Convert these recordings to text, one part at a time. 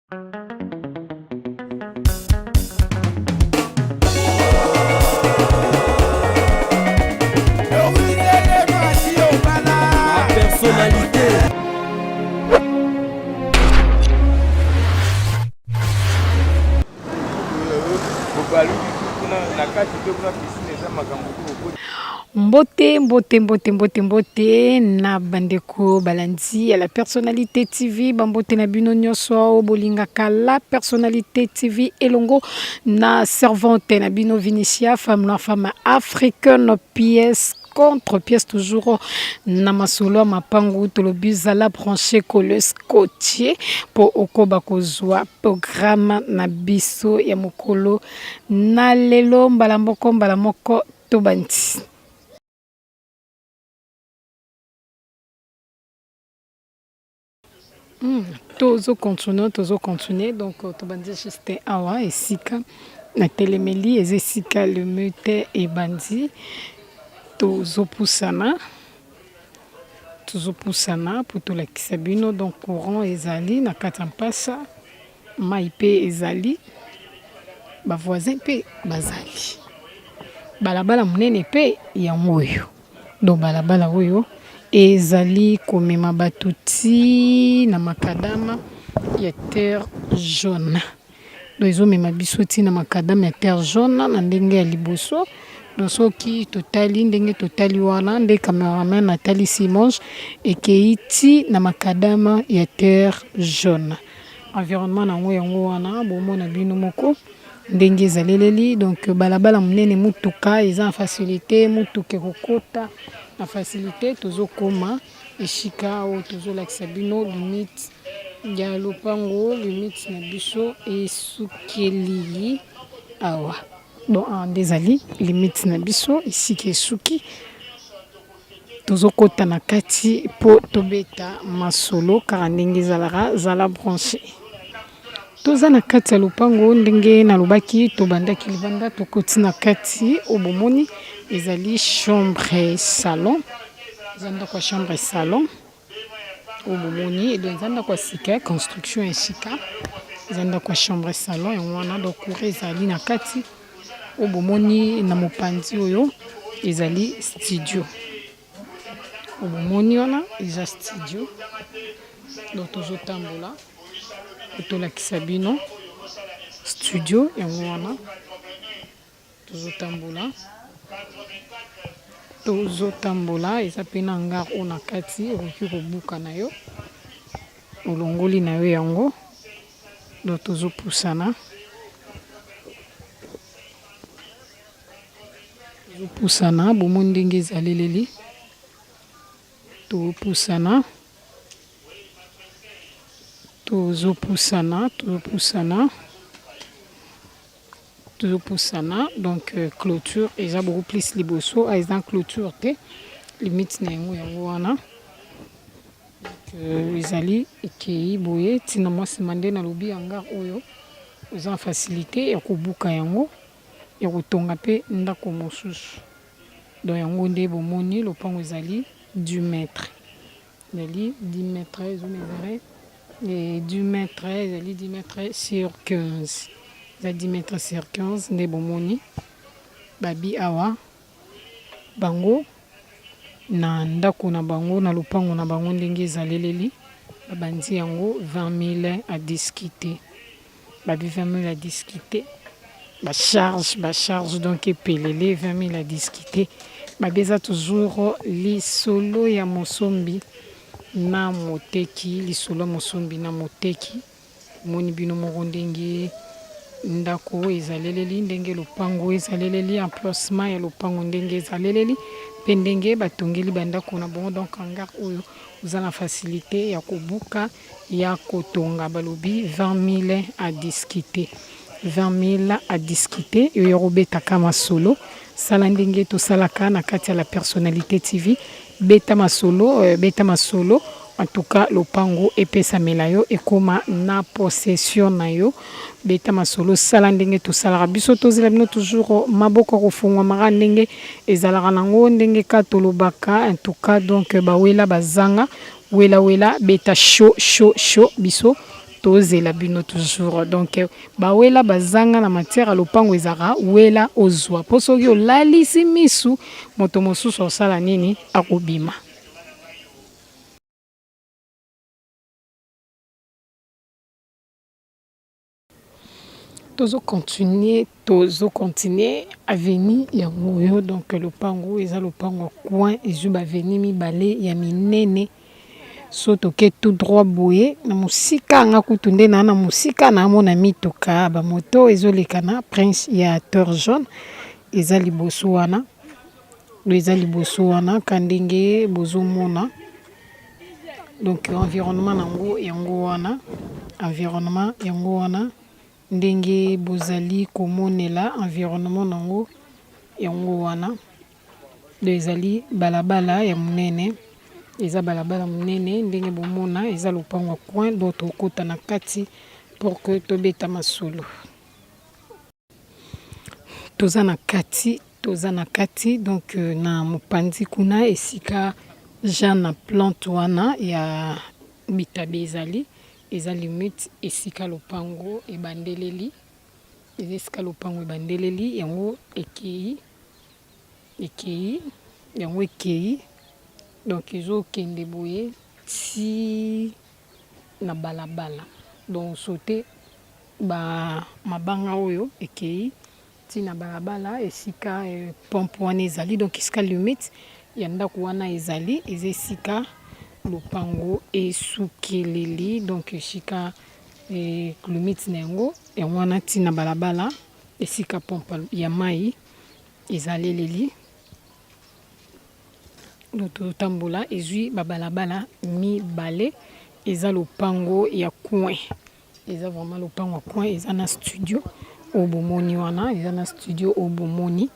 Personnalité. Mbote, mbote, mbote, mbote, mbote, na bandeko balandi à la personnalité TV, bambote na bino nyonso bolingaka la personnalité TV elongo na servante na bino Vinicia, femme noire, femme africaine, pièce contre pièce toujours na masolo mapangu tolobi zala branché le scotché pour okoba kozwa programme na biso ya mokolo na lelo mbala moko tobanti. Tozo continuer donc tobandi juste awa esika na telemeli ezesika le mute et bandi tozo pusana pour tolakisa bino donc courant ezali na kati ya mpasa mai pe ezali ba voisin pe bazali balabala munene pe yango oyo donc balabala oyo ezali komema batuti na makadama ya terre jaune donc ezomema biso ti na makadama ya terre jaune na ndenge ya liboso donc soki totali ndenge totali wana nde cameraman Nathalie Simonge ekei ti na makadama ya terre jaune environnement nango yango wana bomona bino moko ndenge ezaleleli donc balabala munene mutuka eza na facilité mutuka kokota na facilité tozokoma eshika o tozolakisa bino limite ya lopango limite na biso esukeli awa donc ndezali limite na biso esika esuki tozokota na kati po tobeta masolo kaka ndenge ezalaka zala branché toza na kati ya lopango ndenge nalobaki tobandaki libanda tokoti na kati obomoni ezali chambre salon zanda kwa chambre salon obomoni edo zanda kwa sika construction esika zanda kwa chambre salon yango wana donc cour ezali na kati obomoni na mopanzi oyo ezali studio obomoni wana eza studio donc tozotambola tolakisa bino studio yango wana tozotambola eza pe na ngare oyo na kati okoki kobuka na yo olongoli na yo yango donc tozopusana bomoni ndenge ezaleleli tozopusana donc clôture eza beaucoup plus liboso eza clôture te limite na yango wana ezali ekei boye ntina mwasi mande nalobi yanga oyo eza na facilité ya kobuka yango ya kotonga mpe ndako mosusu donc yango nde bomoni lopango ezali 10 mètres ezali 10 mètres ezomezare et 10 mètres ezali 10 mètres sur 15 za 10 mètres sur 15 nde bomoni babi awa bango na ndako na bango na lopango na bango ndenge ezaleleli babandi yango 20 000 à discuter babi 20 000 à discuter charge donc epelele 20 000 à discuter babi eza toujours lisolo ya mosombi na moteki lisolo mosombi na moteki moni bino moko ndenge ndako ezaleleli ndenge lopango ezaleleli emplacement ya lopango ndenge ezaleleli pe ndenge batongeli bandako na bongo donc hangar oyo oza na facilité ya kobuka ya kotonga balobi 20 000 à discuter 20 000 à discuter oyo robetaka masolo sala ndenge tosalaka na kati ya la personnalité TV beta masolo en tout cas lopango epesamela yo ekoma na possession na yo beta masolo sala ndenge tosalaka biso tozela bino toujours maboko kofungwa maka ndenge ezalaka nango ndenge ka tolobaka en tout cas donc bawela bazanga wela beta show biso tozela bino toujours donc bawela bazanga na matière ya lopango ezaka wela ozwa po soki olalisi misu moto mosusu osala nini akobima. Tozo continuer avenue ya ngoyo donc lopango eza lopango coin ezuba avenue mibale ya minene so toke tout droit boye na musika anga kutu nde na musika na mona mituka ba moto ezoleka na Prince ya Tor Jaune eza liboso wana kandenge bozomona donc environnement yango wana ndenge bozali komonela environnement nango yango wana ezali balabala ya munene eza balabala munene ndenge bomona eza lopango coin d'autres okota na kati pour que tobeta masolo toza na kati donc na mopanzi kuna esika Jean na plante wana ya bitabe eza limite esika lopango ebandeleli yango ekei donc ezokende boye ti na balabala donc sote mabanga oyo ekei ti na balabala esika pompe wana ezali donc esika limite ya ndako wana ezali eza esika lopango esukeleli donc esika limite na yango wana ti na balabala esika pompe ya mai ezaleleli totambola ezwi babalabala mibale eza lopango ya coin eza vraiment lopango ya coin eza na studio obomoni wana eza na studio obomoni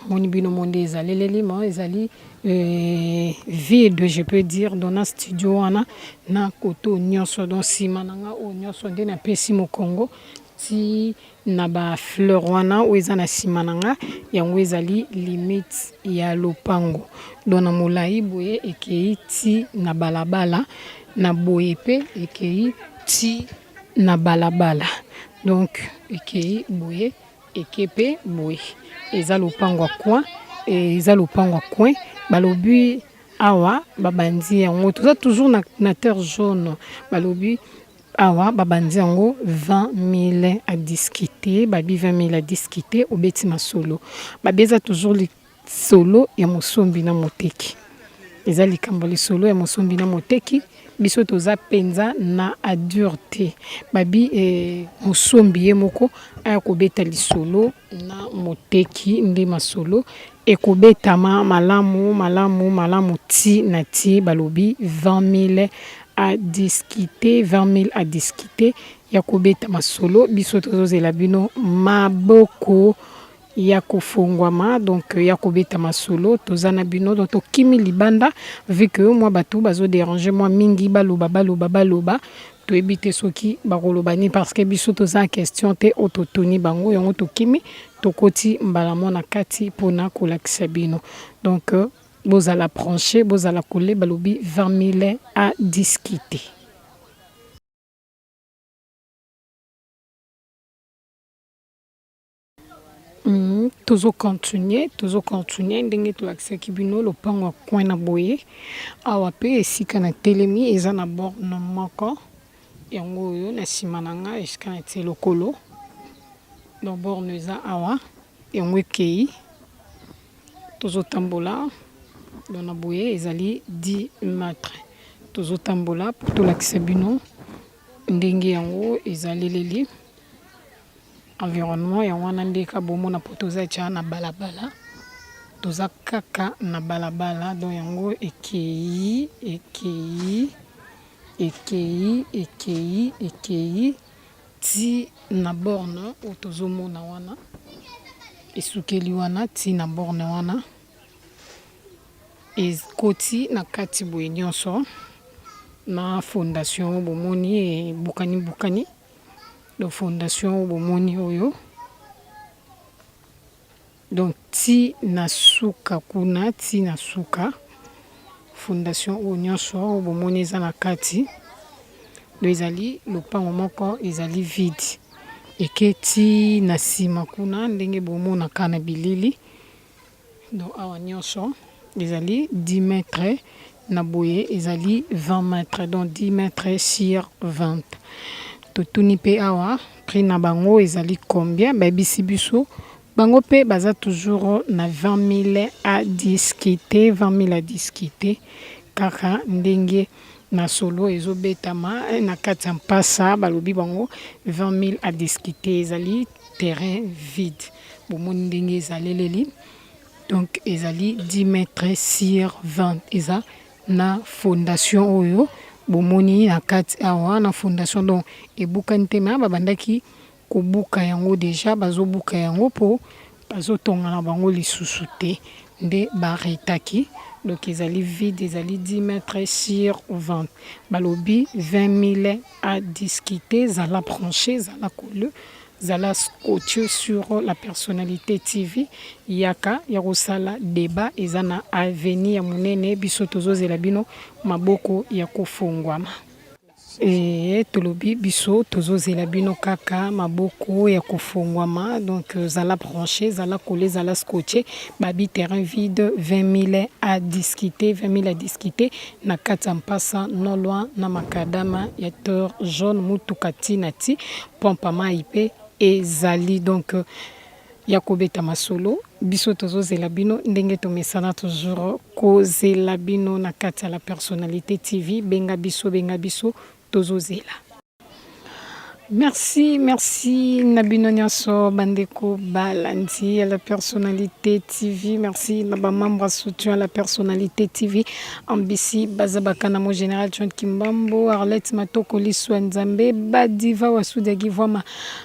moni bino monde ezaleleli ma ezali vide je peux dire dans na studio wana na koto nyonso donc sima nanga o nyonso nde na pesi mokongo ti na ba fleur wana o eza na sima nanga yango ezali limite ya lopango donc na molai boye ekei ti na balabala na boye pe ekei ti na balabala donc ekei boye ekepe boye eza lopango ya coin balobi awa babandi yango toza toujours na terre jaune balobi awa babandi yango 20 000 à discuter babi 20 000 à discuter obeti masolo babeza toujours solo ya mosombi na moteki eza likambo lisolo ya mosombi na moteki biso toza penza na adurte babi mosombi ye moko aya kobeta lisolo na moteki nde masolo ekobetama malamu ti na ti balobi 20 000 à discuter ya kobeta masolo biso tozozela bino maboko ya kofungwama donc ya kobeta masolo toza na bino donc tokimi libanda vu que moi bato bazo déranger moi mingi baloba toyebi te soki bakoloba ni parce que biso toza question te ototoni bango yango tokimi tokoti mbala mona kati mpona kolakisa bino donc bozala branché bozala kole balobi 20 000 à discuter. Tozo continuer ndenge tolakisaki bino lopango ya coin na boye awa pe esika na telemi eza na borne moko yango oyo na nsima na nga esika na tie lokolo donc borne eza awa yango ekei tozotambola donc na boye ezali 10 mètres tozotambola po tolakisa bino ndenge yango ezaleleli environnement ya wana ndeka bomona po toza tia na balabala toza kaka na balabala donc yango ekei ti na borne o tozomona wana esukeli wana ti na borne wana ekoti na kati boye nyonso na fondation bomoni ebukani de fondation bomoni oyo donc ti na suka kuna ti na suka fondation oyo nyonso bomoni eza na kati donc ezali lopango moko ezali vide eketi na nsima kuna ndenge bomonaka na bilili. Donc awa nyonso ezali 10 mètres na boye ezali 20 mètres, donc 10 mètres sur 20. Totuni pe awa prix na bango ezali combien babisi biso bango pe baza toujours na 20 000 à discuter, 20 000 à discuter kaka ndenge na solo ezobetama na kati ya mpasa balobi bango 20 000 à discuter ezali terrain vide bomoni ndenge ezaleleli. Donc ezali 10 mètres sur 20 eza na fondation oyo bomoni na kati awa na fondation. Donc ebukani te me babandaki kobuka yango deja bazobuka yango po bazotonga na bango lisusu te nde baretaki. Donc ezali vide ezali 10 mètres sur 20 balobi 20 000 à discuter zala branché zala collé zala scotché sur la personnalité TV yaka ya kosala débat eza na avenir ya monene biso tozozela bino maboko ya kofungwama. Tolobi biso tozozela bino kaka maboko ya kofungwama. Donc zala branché zala collé zala scotché babi terrain vide 20 000 à discuter 20 000 à discuter na kati ya mpasa non loin na makadama ya tor jaune mutukati nati pompa mai pe ezali. Donc ya kobeta masolo biso tozozela bino ndenge tomesana toujours kozela bino na kati ya la personnalité TV benga biso tozozela. Merci Nabino Nyaso Bandeko Balandi à la personnalité TV. Merci Naba membre soutien à la personnalité TV. Ambisi Bazabakana mon général John Kimbambo, Arlette Matoko Lissu Nzambe, Badiva Wasudagi Voma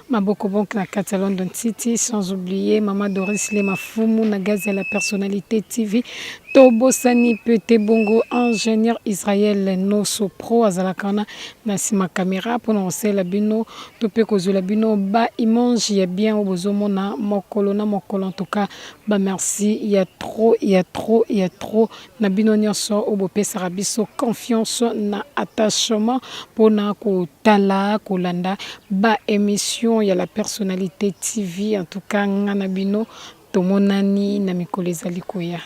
Maboko Bonk na Kata London City, sans oublier Mama Doris Lema Fumu Nagazi à la personnalité TV. Tobo Sani Pete Bongo, ingénieur Israël Noso Pro Azalakana Nasima Caméra pour nous la bino topé kozula bino ba image ya bien obozomona mokolo na mokolo. En tout cas ba merci il y a trop na bino nyonso obopesa biso confiance na attachement pour na ko tala kolanda ba émission ya la personnalité TV. En tout cas ngana bino tomonani na mikolo ezali koya.